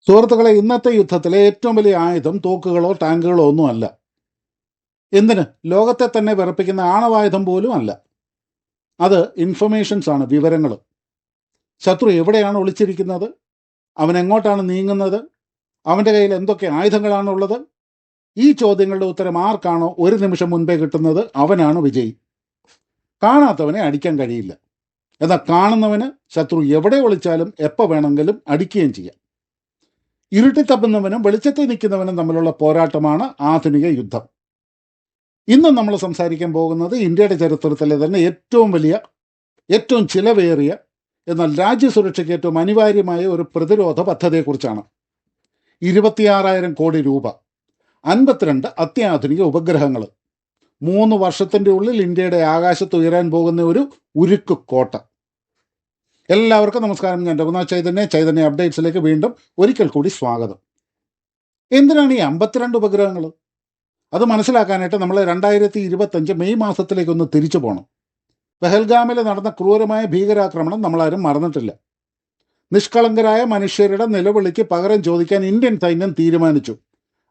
സുഹൃത്തുക്കളെ, ഇന്നത്തെ യുദ്ധത്തിലെ ഏറ്റവും വലിയ ആയുധം തോക്കുകളോ ടാങ്കുകളോ ഒന്നുമല്ല. എന്തിന്, ലോകത്തെ തന്നെ വിറപ്പിക്കുന്ന ആണവായുധം പോലും അല്ല. അത് ഇൻഫർമേഷൻസ് ആണ്, വിവരങ്ങൾ. ശത്രു എവിടെയാണ് ഒളിച്ചിരിക്കുന്നത്, അവൻ എങ്ങോട്ടാണ് നീങ്ങുന്നത്, അവൻ്റെ കയ്യിൽ എന്തൊക്കെ ആയുധങ്ങളാണുള്ളത്, ഈ ചോദ്യങ്ങളുടെ ഉത്തരം ആർക്കാണോ ഒരു നിമിഷം മുൻപേ കിട്ടുന്നത് അവനാണ് വിജയി. കാണാത്തവനെ അടിക്കാൻ കഴിയില്ല. എന്നാൽ കാണുന്നവന് ശത്രു എവിടെ ഒളിച്ചാലും എപ്പോൾ വേണമെങ്കിലും അടിക്കുകയും ചെയ്യാം. ഇരുട്ടി തപ്പുന്നവനും വെളിച്ചത്തിൽ നിൽക്കുന്നവനും തമ്മിലുള്ള പോരാട്ടമാണ് ആധുനിക യുദ്ധം. ഇന്ന് നമ്മൾ സംസാരിക്കാൻ പോകുന്നത് ഇന്ത്യയുടെ ചരിത്രത്തിലെ തന്നെ ഏറ്റവും വലിയ, ഏറ്റവും ചിലവേറിയ, എന്നാൽ രാജ്യസുരക്ഷയ്ക്ക് ഏറ്റവും അനിവാര്യമായ ഒരു പ്രതിരോധ പദ്ധതിയെക്കുറിച്ചാണ്. 26,000 കോടി രൂപ, 52 അത്യാധുനിക ഉപഗ്രഹങ്ങൾ, 3 വർഷത്തിൻ്റെ ഉള്ളിൽ ഇന്ത്യയുടെ ആകാശത്ത് ഉയരാൻ പോകുന്ന ഒരു ഉരുക്ക് കോട്ട. എല്ലാവർക്കും നമസ്കാരം. ഞാൻ രഘുനാഥ് ചൈതന്യ അപ്ഡേറ്റ്സിലേക്ക് വീണ്ടും ഒരിക്കൽ കൂടി സ്വാഗതം. എന്തിനാണ് ഈ 52 ഉപഗ്രഹങ്ങൾ? അത് മനസ്സിലാക്കാനായിട്ട് നമ്മൾ 2025 മെയ് മാസത്തിലേക്കൊന്ന് തിരിച്ചു പോകണം. പെഹൽഗാമിൽ നടന്ന ക്രൂരമായ ഭീകരാക്രമണം നമ്മളാരും മറന്നിട്ടില്ല. നിഷ്കളങ്കരായ മനുഷ്യരുടെ നിലവിളിക്ക് പകരം ചോദിക്കാൻ ഇന്ത്യൻ സൈന്യം തീരുമാനിച്ചു.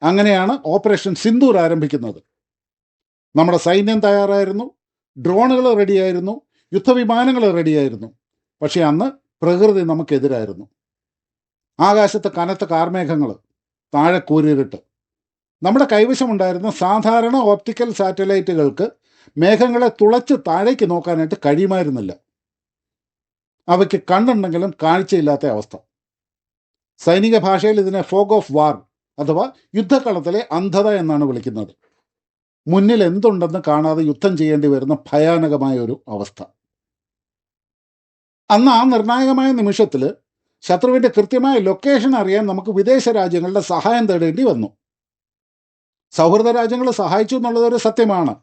അങ്ങനെയാണ് ഓപ്പറേഷൻ സിന്ദൂർ ആരംഭിക്കുന്നത്. നമ്മുടെ സൈന്യം തയ്യാറായിരുന്നു, ഡ്രോണുകൾ റെഡിയായിരുന്നു, യുദ്ധവിമാനങ്ങൾ റെഡിയായിരുന്നു. പക്ഷേ അന്ന് പ്രകൃതി നമുക്കെതിരായിരുന്നു. ആകാശത്ത് കനത്ത കാർമേഘങ്ങൾ, താഴെ കൂരിരുട്ട്. നമ്മുടെ കൈവശമുണ്ടായിരുന്ന സാധാരണ ഓപ്റ്റിക്കൽ സാറ്റലൈറ്റുകൾക്ക് മേഘങ്ങളെ തുളച്ച് താഴേക്ക് നോക്കാനായിട്ട് കഴിയുമായിരുന്നില്ല. അവയ്ക്ക് കണ്ണുണ്ടെങ്കിലും കാഴ്ചയില്ലാത്ത അവസ്ഥ. സൈനിക ഭാഷയിൽ ഇതിനെ ഫോഗ് ഓഫ് വാർ അഥവാ യുദ്ധക്കളത്തിലെ അന്ധത എന്നാണ് വിളിക്കുന്നത്. മുന്നിൽ എന്തുണ്ടെന്ന് കാണാതെ യുദ്ധം ചെയ്യേണ്ടി വരുന്ന ഭയാനകമായ ഒരു അവസ്ഥ. അന്ന് ആ നിർണായകമായ നിമിഷത്തിൽ ശത്രുവിൻ്റെ കൃത്യമായ ലൊക്കേഷൻ അറിയാൻ നമുക്ക് വിദേശ രാജ്യങ്ങളുടെ സഹായം തേടേണ്ടി വന്നു. സൗഹൃദ രാജ്യങ്ങൾ സഹായിച്ചു എന്നുള്ളതൊരു സത്യമാണ്.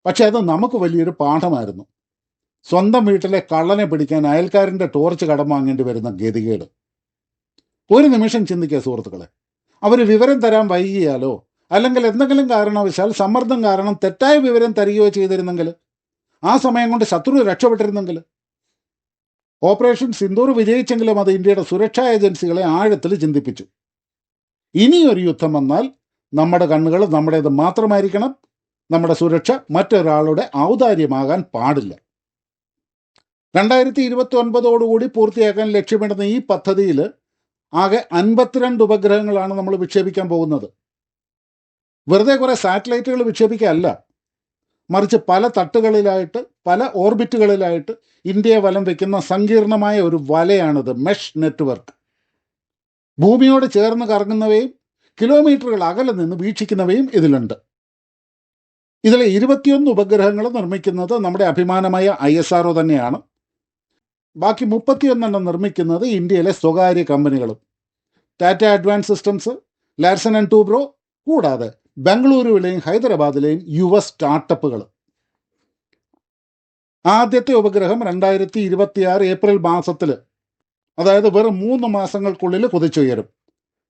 പക്ഷെ അത് നമുക്ക് വലിയൊരു പാഠമായിരുന്നു. സ്വന്തം വീട്ടിലെ കള്ളനെ പിടിക്കാൻ അയൽക്കാരൻ്റെ ടോർച്ച് കടം വാങ്ങേണ്ടി വരുന്ന ഗതികേട്. ഒരു നിമിഷം ചിന്തിക്കുക സുഹൃത്തുക്കളെ, അവർ വിവരം തരാൻ വൈകിയാലോ അല്ലെങ്കിൽ എന്തെങ്കിലും കാരണവശാൽ സമ്മർദ്ദം കാരണം തെറ്റായ വിവരം തരികയോ ചെയ്തിരുന്നെങ്കിൽ, ആ സമയം കൊണ്ട് ശത്രു രക്ഷപ്പെട്ടിരുന്നെങ്കിൽ. ഓപ്പറേഷൻ സിന്ദൂർ വിജയിച്ചെങ്കിലും അത് ഇന്ത്യയുടെ സുരക്ഷാ ഏജൻസികളെ ആഴത്തിൽ ചിന്തിപ്പിച്ചു. ഇനിയൊരു യുദ്ധം വന്നാൽ നമ്മുടെ കണ്ണുകൾ നമ്മുടേത് മാത്രമായിരിക്കണം. നമ്മുടെ സുരക്ഷ മറ്റൊരാളുടെ ഔദാര്യമാകാൻ പാടില്ല. 2029 പൂർത്തിയാക്കാൻ ലക്ഷ്യമിടുന്ന ഈ പദ്ധതിയിൽ ആകെ 52 ഉപഗ്രഹങ്ങളാണ് നമ്മൾ വിക്ഷേപിക്കാൻ പോകുന്നത്. വെറുതെ കുറേ സാറ്റലൈറ്റുകൾ വിക്ഷേപിക്കുകയല്ല, മറിച്ച് പല തട്ടുകളിലായിട്ട്, പല ഓർബിറ്റുകളിലായിട്ട് ഇന്ത്യയെ വലം വയ്ക്കുന്ന സങ്കീർണമായ ഒരു വലയാണിത്, മെഷ് നെറ്റ്വർക്ക്. ഭൂമിയോട് ചേർന്ന് കറങ്ങുന്നവയും കിലോമീറ്ററുകൾ അകലെ നിന്ന് വീക്ഷിക്കുന്നവയും ഇതിലുണ്ട്. ഇതിലെ 21 ഉപഗ്രഹങ്ങൾ നിർമ്മിക്കുന്നത് നമ്മുടെ അഭിമാനമായ ISRO തന്നെയാണ്. ബാക്കി 31 നിർമ്മിക്കുന്നത് ഇന്ത്യയിലെ സ്വകാര്യ കമ്പനികളും. Tata advance systems, Larsen and Toubro, കൂടാതെ ബംഗളൂരുവിലെയും ഹൈദരാബാദിലെയും യുവ സ്റ്റാർട്ടപ്പുകൾ. ആദ്യത്തെ ഉപഗ്രഹം 2026 ഏപ്രിൽ മാസത്തിൽ, അതായത് വെറും 3 മാസങ്ങൾക്കുള്ളിൽ കുതിച്ചുയരും.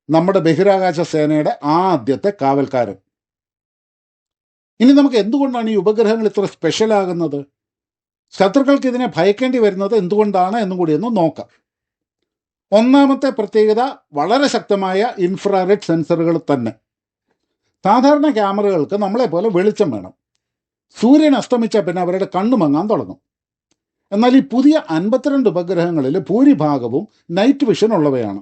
നമ്മുടെ ബഹിരാകാശ സേനയുടെ ആദ്യത്തെ കാവൽക്കാരൻ. ഇനി നമുക്ക് എന്തുകൊണ്ടാണ് ഈ ഉപഗ്രഹങ്ങൾ ഇത്ര സ്പെഷ്യലാകുന്നത്, ശത്രുക്കൾക്ക് ഇതിനെ ഭയക്കേണ്ടി വരുന്നത് എന്തുകൊണ്ടാണ് എന്നും കൂടി ഒന്ന് നോക്കാം. ഒന്നാമത്തെ പ്രത്യേകത വളരെ ശക്തമായ ഇൻഫ്രാറെഡ് സെൻസറുകൾ തന്നെ. സാധാരണ ക്യാമറകൾക്ക് നമ്മളെപ്പോലെ വെളിച്ചം വേണം. സൂര്യൻ അസ്തമിച്ചാൽ പിന്നെ അവരുടെ കണ്ണു മങ്ങാൻ തുടങ്ങും. എന്നാൽ ഈ പുതിയ 52 ഉപഗ്രഹങ്ങളിൽ ഭൂരിഭാഗവും നൈറ്റ് വിഷൻ ഉള്ളവയാണ്.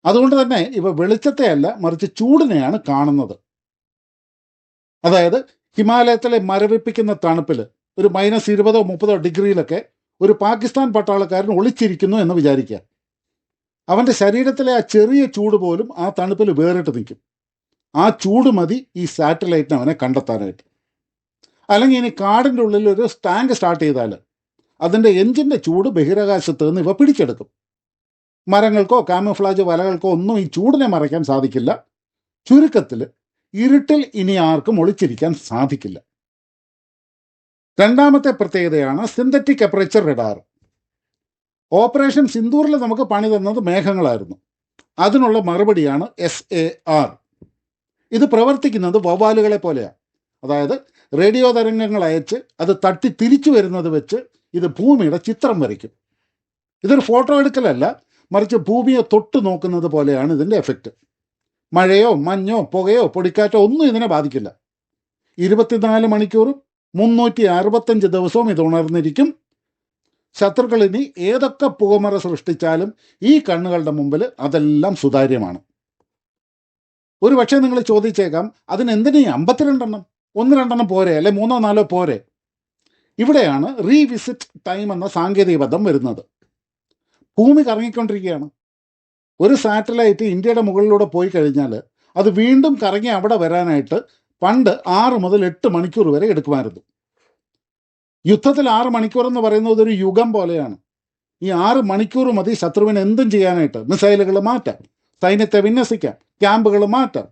അതുകൊണ്ട് തന്നെ ഇവ വെളിച്ചത്തെയല്ല, മറിച്ച് ചൂടിനെയാണ് കാണുന്നത്. അതായത് ഹിമാലയത്തിലെ മരവിപ്പിക്കുന്ന തണുപ്പിൽ ഒരു -20 -30 ഡിഗ്രിയിലൊക്കെ ഒരു പാകിസ്ഥാൻ പട്ടാളക്കാരൻ ഒളിച്ചിരിക്കുന്നു എന്ന് വിചാരിക്കുക. അവൻ്റെ ശരീരത്തിലെ ആ ചെറിയ ചൂട് പോലും ആ തണുപ്പിൽ വേറിട്ട് നിൽക്കും. ആ ചൂട് മതി ഈ സാറ്റലൈറ്റിന് അവനെ കണ്ടെത്താനായിട്ട്. അല്ലെങ്കിൽ ഇനി കാടിൻ്റെ ഉള്ളിൽ ഒരു ടാങ്ക് സ്റ്റാർട്ട് ചെയ്താൽ അതിൻ്റെ എഞ്ചിൻ്റെ ചൂട് ബഹിരാകാശത്ത് നിന്ന് ഇവ പിടിച്ചെടുക്കും. മരങ്ങൾക്കോ കാമഫ്ലാജ് വലകൾക്കോ ഒന്നും ഈ ചൂടിനെ മറയ്ക്കാൻ സാധിക്കില്ല. ചുരുക്കത്തിൽ ഇരുട്ടിൽ ഇനി ആർക്കും ഒളിച്ചിരിക്കാൻ സാധിക്കില്ല. രണ്ടാമത്തെ പ്രത്യേകതയാണ് സിന്തറ്റിക് അപ്പറേച്ചർ റഡാർ. ഓപ്പറേഷൻ സിന്ദൂറിൽ നമുക്ക് പണി തന്നത് മേഘങ്ങളായിരുന്നു. അതിനുള്ള മറുപടിയാണ് SAR. ഇത് പ്രവർത്തിക്കുന്നത് വവ്വാലുകളെ പോലെയാണ്. അതായത് റേഡിയോ തരംഗങ്ങൾ അയച്ച് അത് തട്ടി തിരിച്ചു വരുന്നത് വെച്ച് ഇത് ഭൂമിയുടെ ചിത്രം വരയ്ക്കും. ഇതൊരു ഫോട്ടോ എടുക്കലല്ല, മറിച്ച് ഭൂമിയെ തൊട്ട് നോക്കുന്നത് പോലെയാണ് ഇതിൻ്റെ എഫക്റ്റ്. മഴയോ മഞ്ഞോ പുകയോ പൊടിക്കാറ്റോ ഒന്നും ഇതിനെ ബാധിക്കില്ല. 24 മണിക്കൂറും 365 ദിവസവും ഇത് ഉണർന്നിരിക്കും. ശത്രുക്കൾ ഇനി ഏതൊക്കെ പുകമറ സൃഷ്ടിച്ചാലും ഈ കണ്ണുകളുടെ മുമ്പിൽ അതെല്ലാം സുതാര്യമാണ്. ഒരു പക്ഷേ നിങ്ങൾ ചോദിച്ചേക്കാം, അതിനെന്തിനീ 52 എണ്ണം? 1-2 പോരെ, അല്ലെ 3-4 പോരെ? ഇവിടെയാണ് റീവിസിറ്റ് ടൈം എന്ന സാങ്കേതിക പദം വരുന്നത്. ഭൂമി കറങ്ങിക്കൊണ്ടിരിക്കുകയാണ്. ഒരു സാറ്റലൈറ്റ് ഇന്ത്യയുടെ മുകളിലൂടെ പോയി കഴിഞ്ഞാൽ അത് വീണ്ടും കറങ്ങി അവിടെ വരാനായിട്ട് പണ്ട് 6 മുതൽ 8 മണിക്കൂർ വരെ എടുക്കുമായിരുന്നു. യുദ്ധത്തിൽ 6 മണിക്കൂർ എന്ന് പറയുന്നത് ഒരു യുഗം പോലെയാണ്. ഈ 6 മണിക്കൂർ മതി ശത്രുവിന് എന്തും ചെയ്യാനായിട്ട്. മിസൈലുകൾ മാറ്റാം, സൈന്യത്തെ വിന്യസിക്കാം, ക്യാമ്പുകൾ മാറ്റാം.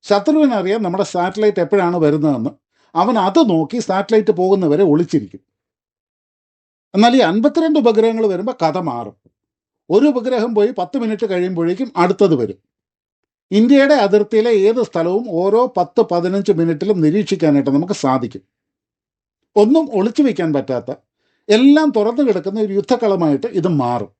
ശത്രുവിനറിയാം നമ്മുടെ സാറ്റലൈറ്റ് എപ്പോഴാണ് വരുന്നതെന്ന്. അവൻ അത് നോക്കി സാറ്റലൈറ്റ് പോകുന്നവരെ ഒളിച്ചിരിക്കും. എന്നാൽ ഈ 52 ഉപഗ്രഹങ്ങൾ വരുമ്പോൾ കഥ മാറും. ഒരു ഉപഗ്രഹം പോയി 10 മിനിറ്റ് കഴിയുമ്പോഴേക്കും അടുത്തത് വരും. ഇന്ത്യയുടെ അതിർത്തിയിലെ ഏത് സ്ഥലവും ഓരോ 10-15 മിനിറ്റിലും നിരീക്ഷിക്കാനായിട്ട് നമുക്ക് സാധിക്കും. ഒന്നും ഒളിച്ചു വയ്ക്കാൻ പറ്റാത്ത, എല്ലാം തുറന്നു കിടക്കുന്ന ഒരു യുദ്ധക്കളമായിട്ട് ഇത് മാറും.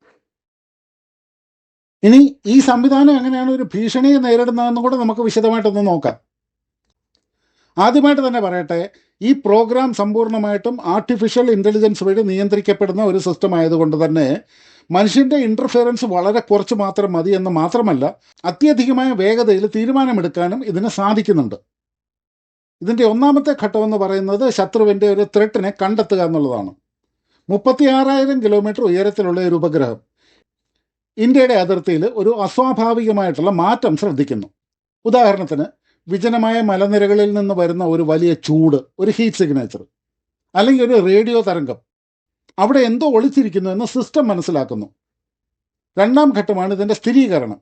ഇനി ഈ സംവിധാനം എങ്ങനെയാണ് ഒരു ഭീഷണിയെ നേരിടുന്നതെന്നും കൂടെ നമുക്ക് വിശദമായിട്ടൊന്ന് നോക്കാം. ആദ്യമായിട്ട് തന്നെ പറയട്ടെ, ഈ പ്രോഗ്രാം സമ്പൂർണ്ണമായിട്ടും ആർട്ടിഫിഷ്യൽ ഇൻ്റലിജൻസ് വഴി നിയന്ത്രിക്കപ്പെടുന്ന ഒരു സിസ്റ്റം ആയതുകൊണ്ട് തന്നെ മനുഷ്യൻ്റെ ഇൻ്റർഫിയറൻസ് വളരെ കുറച്ച് മാത്രം മതി എന്ന് മാത്രമല്ല, അത്യധികമായ വേഗതയിൽ തീരുമാനമെടുക്കാനും ഇതിന് സാധിക്കുന്നുണ്ട്. ഇതിൻ്റെ ഒന്നാമത്തെ ഘട്ടമെന്ന് പറയുന്നത് ശത്രുവിൻ്റെ ഒരു ത്രെട്ടിനെ കണ്ടെത്തുക എന്നുള്ളതാണ്. 36,000 കിലോമീറ്റർ ഉയരത്തിലുള്ള ഒരു ഉപഗ്രഹം ഇന്ത്യയുടെ അതിർത്തിയിൽ ഒരു അസ്വാഭാവികമായിട്ടുള്ള മാറ്റം ശ്രദ്ധിക്കുന്നു. ഉദാഹരണത്തിന്, വിജനമായ മലനിരകളിൽ നിന്ന് വരുന്ന ഒരു വലിയ ചൂട്, ഒരു ഹീറ്റ് സിഗ്നേച്ചർ, അല്ലെങ്കിൽ ഒരു റേഡിയോ തരംഗം. അവിടെ എന്തോ ഒളിച്ചിരിക്കുന്നു എന്ന് സിസ്റ്റം മനസ്സിലാക്കുന്നു. രണ്ടാം ഘട്ടമാണ് ഇതിൻ്റെ സ്ഥിരീകരണം.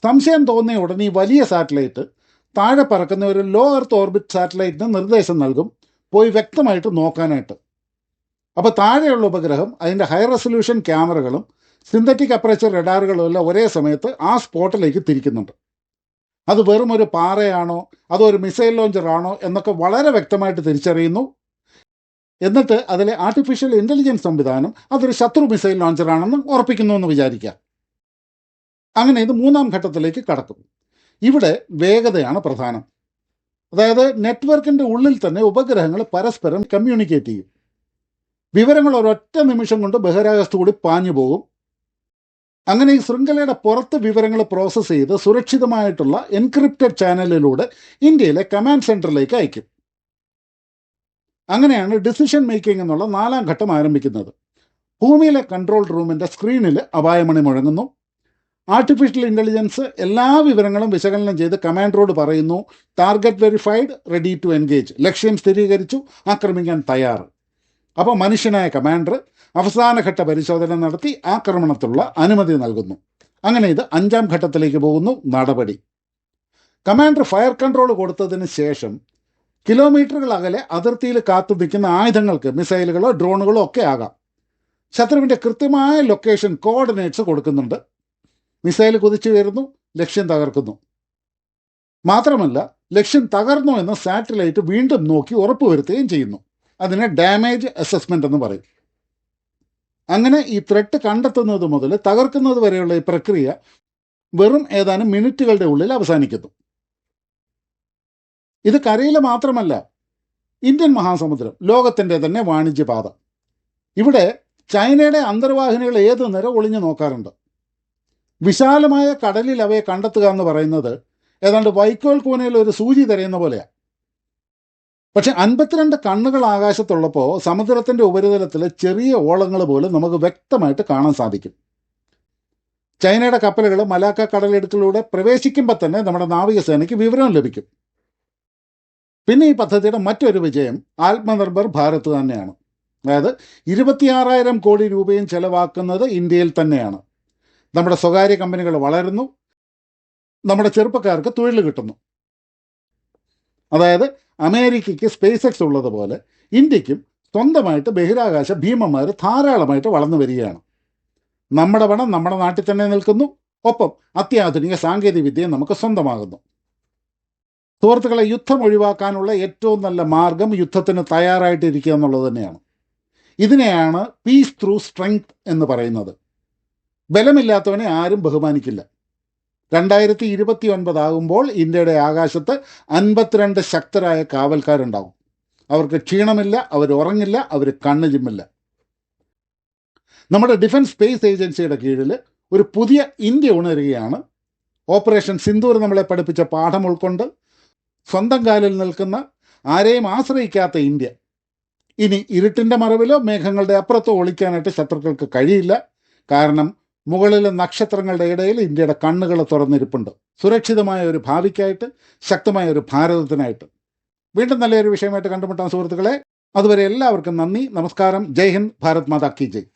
സംശയം തോന്നിയ ഉടനെ ഈ വലിയ സാറ്റലൈറ്റ് താഴെ പറക്കുന്ന ഒരു ലോ എർത്ത് ഓർബിറ്റ് സാറ്റലൈറ്റിന് നിർദ്ദേശം നൽകും, പോയി വ്യക്തമായിട്ട് നോക്കാനായിട്ട്. അപ്പോൾ താഴെയുള്ള ഉപഗ്രഹം അതിൻ്റെ ഹൈ റെസൊല്യൂഷൻ ക്യാമറകളും സിന്തറ്റിക് അപ്പറേച്ചർ റഡാറുകളും എല്ലാം ഒരേ സമയത്ത് ആ സ്പോട്ടിലേക്ക് തിരിക്കുന്നുണ്ട്. അത് വെറും ഒരു പാറയാണോ അതോ ഒരു മിസൈൽ ലോഞ്ചർ ആണോ എന്നൊക്കെ വളരെ വ്യക്തമായിട്ട് തിരിച്ചറിയുന്നു. എന്നിട്ട് അതിലെ ആർട്ടിഫിഷ്യൽ ഇൻ്റലിജൻസ് സംവിധാനം അതൊരു ശത്രു മിസൈൽ ലോഞ്ചറാണെന്ന് ഉറപ്പിക്കുന്നു എന്ന് വിചാരിക്കാം. അങ്ങനെ ഇത് മൂന്നാം ഘട്ടത്തിലേക്ക് കടക്കും. ഇവിടെ വേഗതയാണ് പ്രധാനം. അതായത് നെറ്റ്വർക്കിൻ്റെ ഉള്ളിൽ തന്നെ ഉപഗ്രഹങ്ങൾ പരസ്പരം കമ്മ്യൂണിക്കേറ്റ് ചെയ്യും. വിവരങ്ങൾ ഒരൊറ്റ നിമിഷം കൊണ്ട് ബഹിരാകാശത്തു കൂടി പാഞ്ഞു പോകും. അങ്ങനെ ഈ ശൃംഖലയുടെ പുറത്ത് വിവരങ്ങൾ പ്രോസസ്സ് ചെയ്ത് സുരക്ഷിതമായിട്ടുള്ള എൻക്രിപ്റ്റഡ് ചാനലിലൂടെ ഇന്ത്യയിലെ കമാൻഡ് സെൻറ്ററിലേക്ക് അയക്കും. അങ്ങനെയാണ് ഡിസിഷൻ മേക്കിംഗ് എന്നുള്ള 4ാം ഘട്ടം ആരംഭിക്കുന്നത്. ഭൂമിയിലെ കൺട്രോൾ റൂമിൻ്റെ സ്ക്രീനിൽ അപായമണി മുഴങ്ങുന്നു. ആർട്ടിഫിഷ്യൽ ഇൻ്റലിജൻസ് എല്ലാ വിവരങ്ങളും വിശകലനം ചെയ്ത് കമാൻഡറോട് പറയുന്നു, target verified, ready to engage, ലക്ഷ്യം സ്ഥിരീകരിച്ചു, ആക്രമിക്കാൻ തയ്യാർ. അപ്പോൾ മനുഷ്യനായ കമാൻഡർ അവസാനഘട്ട പരിശോധന നടത്തി ആക്രമണത്തിലുള്ള അനുമതി നൽകുന്നു. അങ്ങനെ ഇത് 5ാം ഘട്ടത്തിലേക്ക് പോകുന്നു, നടപടി. കമാൻഡർ ഫയർ കൺട്രോൾ കൊടുത്തതിന് ശേഷം കിലോമീറ്ററുകൾ അകലെ അതിർത്തിയിൽ കാത്തു നിൽക്കുന്ന ആയുധങ്ങൾക്ക്, മിസൈലുകളോ ഡ്രോണുകളോ ഒക്കെ ആകാം, ശത്രുവിൻ്റെ കൃത്യമായ ലൊക്കേഷൻ കോർഡിനേറ്റ്സ് കൊടുക്കുന്നുണ്ട്. മിസൈൽ കുതിച്ചു കയറുന്നു, ലക്ഷ്യം തകർക്കുന്നു. മാത്രമല്ല, ലക്ഷ്യം തകർന്നു എന്ന് സാറ്റലൈറ്റ് വീണ്ടും നോക്കി ഉറപ്പുവരുത്തുകയും ചെയ്യുന്നു. അതിനെ ഡാമേജ് അസസ്മെൻ്റ് എന്ന് പറയും. അങ്ങനെ ഈ ത്രെട്ട് കണ്ടെത്തുന്നത് മുതൽ തകർക്കുന്നത് വരെയുള്ള ഈ പ്രക്രിയ വെറും ഏതാനും മിനിറ്റുകളുടെ ഉള്ളിൽ അവസാനിക്കുന്നു. ഇത് കരയിൽ മാത്രമല്ല, ഇന്ത്യൻ മഹാസമുദ്രം ലോകത്തിൻ്റെ തന്നെ വാണിജ്യപാത. ഇവിടെ ചൈനയുടെ അന്തർവാഹിനികൾ ഏത് നേരം ഒളിഞ്ഞു നോക്കാറുണ്ട്. വിശാലമായ കടലിൽ അവയെ കണ്ടെത്തുക എന്ന് പറയുന്നത് ഏതാണ്ട് വൈക്കോൽ കൂനയിൽ ഒരു സൂചി തിരയുന്ന പോലെയാണ്. പക്ഷെ 52 കണ്ണുകൾ ആകാശത്തുള്ളപ്പോൾ സമുദ്രത്തിൻ്റെ ഉപരിതലത്തിലെ ചെറിയ ഓളങ്ങൾ പോലും നമുക്ക് വ്യക്തമായിട്ട് കാണാൻ സാധിക്കും. ചൈനയുടെ കപ്പലുകൾ മലാക്ക കടലിടുക്കിലൂടെ പ്രവേശിക്കുമ്പോൾ തന്നെ നമ്മുടെ നാവികസേനയ്ക്ക് വിവരം ലഭിക്കും. പിന്നെ ഈ പദ്ധതിയുടെ മറ്റൊരു വിജയം ആത്മനിർഭർ ഭാരത് തന്നെയാണ്. അതായത് 26,000 കോടി രൂപയും ചെലവാക്കുന്നത് ഇന്ത്യയിൽ തന്നെയാണ്. നമ്മുടെ സ്വകാര്യ കമ്പനികൾ വളരുന്നു, നമ്മുടെ ചെറുപ്പക്കാർക്ക് തൊഴിൽ കിട്ടുന്നു. അതായത് അമേരിക്കയ്ക്ക് സ്പേസ് എക്സ് ഉള്ളതുപോലെ ഇന്ത്യക്കും സ്വന്തമായിട്ട് ബഹിരാകാശ ഭീമന്മാർ ധാരാളമായിട്ട് വളർന്നു വരികയാണ്. നമ്മുടെ പണം നമ്മുടെ നാട്ടിൽ തന്നെ നിൽക്കുന്നു, ഒപ്പം അത്യാധുനിക സാങ്കേതിക വിദ്യ നമുക്ക് സ്വന്തമാകുന്നു. സുഹൃത്തുക്കളെ, യുദ്ധം ഒഴിവാക്കാനുള്ള ഏറ്റവും നല്ല മാർഗം യുദ്ധത്തിന് തയ്യാറായിട്ടിരിക്കുക എന്നുള്ളത് തന്നെയാണ്. ഇതിനെയാണ് പീസ് ത്രൂ സ്ട്രെങ്ത് എന്ന് പറയുന്നത്. ബലമില്ലാത്തവനെ ആരും ബഹുമാനിക്കില്ല. 2029 ആകുമ്പോൾ ഇന്ത്യയുടെ ആകാശത്ത് 52 ശക്തരായ കാവൽക്കാരുണ്ടാവും. അവർക്ക് ക്ഷീണമില്ല, അവർ ഉറങ്ങില്ല, അവർ കണ്ണു ചിമ്മില്ല. നമ്മുടെ ഡിഫൻസ് സ്പേസ് ഏജൻസിയുടെ കീഴിൽ ഒരു പുതിയ ഇന്ത്യ ഉണരുകയാണ്. ഓപ്പറേഷൻ സിന്ദൂർ നമ്മളെ പഠിപ്പിച്ച പാഠം ഉൾക്കൊണ്ട് സ്വന്തം കാലിൽ നിൽക്കുന്ന, ആരെയും ആശ്രയിക്കാത്ത ഇന്ത്യ. ഇനി ഇരുട്ടിൻ്റെ മറവിലോ മേഘങ്ങളുടെ അപ്പുറത്തോ ഒളിക്കാനായിട്ട് ശത്രുക്കൾക്ക് കഴിയില്ല. കാരണം മുകളിലെ നക്ഷത്രങ്ങളുടെ ഇടയിൽ ഇന്ത്യയുടെ കണ്ണുകൾ തുറന്നിരിപ്പുണ്ട്. സുരക്ഷിതമായ ഒരു ഭാവിക്കായിട്ട്, ശക്തമായ ഒരു ഭാരതത്തിനായിട്ട്. വീണ്ടും നല്ലൊരു വിഷയമായിട്ട് കണ്ടുമുട്ടാം സുഹൃത്തുക്കളെ. അതുവരെ എല്ലാവർക്കും നന്ദി, നമസ്കാരം. ജയ് ഹിന്ദ്, ഭാരത് മാതാ കി ജയ്.